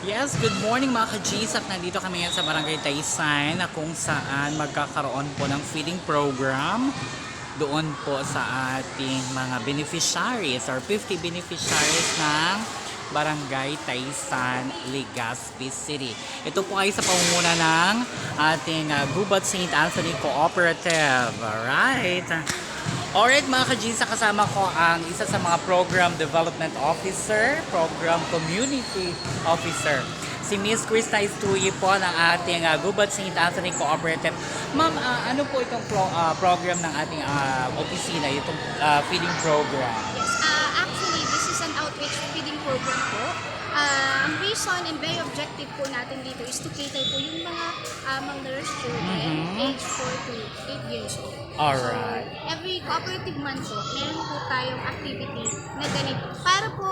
Yes, good morning mga ka-GSAC. Nandito kami ngayon sa Barangay Taysan na kung saan magkakaroon po ng feeding program doon po sa ating mga beneficiaries or 50 beneficiaries ng Barangay Taysan, Legazpi City. Ito po ay sa pamumuno ng ating Gubat St. Anthony Cooperative. Alright. Alright mga ka-GSA, kasama ko ang isa sa mga Program Development Officer, Program Community Officer, si Miss Krista Istuyi po ng ating Gubat St. Anthony Cooperative. Ma'am, ano po itong program ng ating opisina, itong feeding program? Yes, actually, this is an outreach feeding program po. Ang reason and very objective po natin dito is to cater po yung mga malnourished children age 4 to 8 years old. Alright. So, every cooperative month po, meron po tayong activity na ganito para po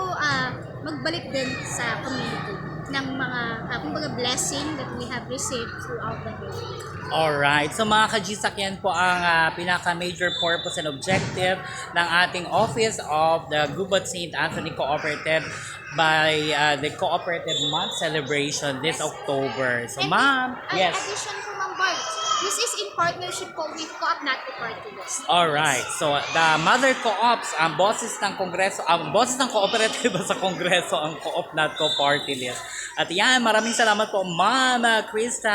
magbalik din sa community ng mga kumbaga blessing that we have received throughout the year. Alright. So mga ka-GSAC, yan po ang pinaka-major purpose and objective ng ating Office of the Gubat St. Anthony Cooperative by the Cooperative Month celebration this October. So ma'am, yes. Addition po, Ma'am Barb, this is in partnership po with Co-op Natco Party List. Alright. So the mother co-ops, ang bosses ng Kongreso, ang bosses ng kooperatiba sa Kongreso, ang Co-op Natco Party List. At yan, maraming salamat po, Mama Krista.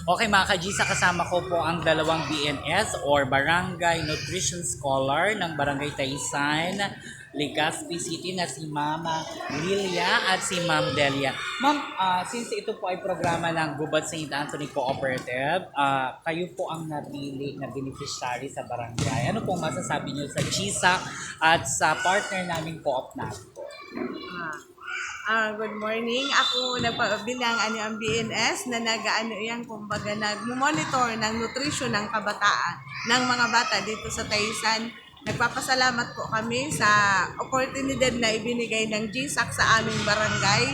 Okay mga ka-GSA, kasama ko po ang dalawang BNS or Barangay Nutrition Scholar ng Barangay Taysan, Legazpi City na si Mama Lilia at si Ma'am Delia. Ma'am, since ito po ay programa ng Gubat St. Anthony Cooperative, kayo po ang napili na beneficiary sa barangay. Ano pong masasabi niyo sa GSAC at sa partner naming Co-op Natco? Good morning. Ako nagpabilang ang BNS na kumbaga nag-monitor ng nutrition ng kabataan, ng mga bata dito sa Taysan. Nagpapasalamat po kami sa opportunity na ibinigay ng GSAC sa aming barangay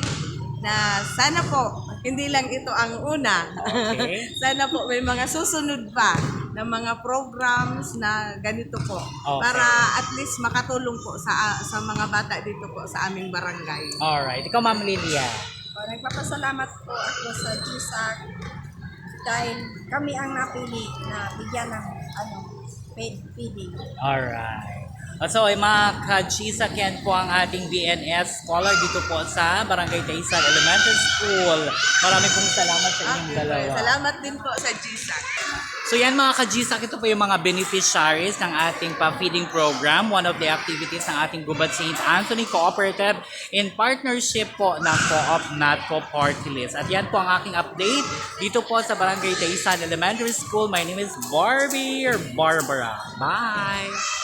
na sana po hindi lang ito ang una. Okay. Sana po may mga susunod pa na mga programs na ganito po Okay. para at least makatulong po sa mga bata dito po sa aming barangay. Alright. Ikaw, Ma'am Lilia. Nagpapasalamat po ako sa GSAC dahil kami ang napili na bigyan ng feeding. Alright. So, mga ka-GSAC, yan po ang ating BNS scholar dito po sa Barangay Taysan Elementary School. Maraming pong salamat sa inyong dalawa. Salamat din po sa GSAC. So yan mga ka-GSAC, ito po yung mga beneficiaries ng ating pa-feeding program. One of the activities ng ating Gubat St. Anthony Cooperative in partnership po ng Co-op Natco Party List. At yan po ang aking update dito po sa Barangay Taysan Elementary School. My name is Barbie or Barbara. Bye!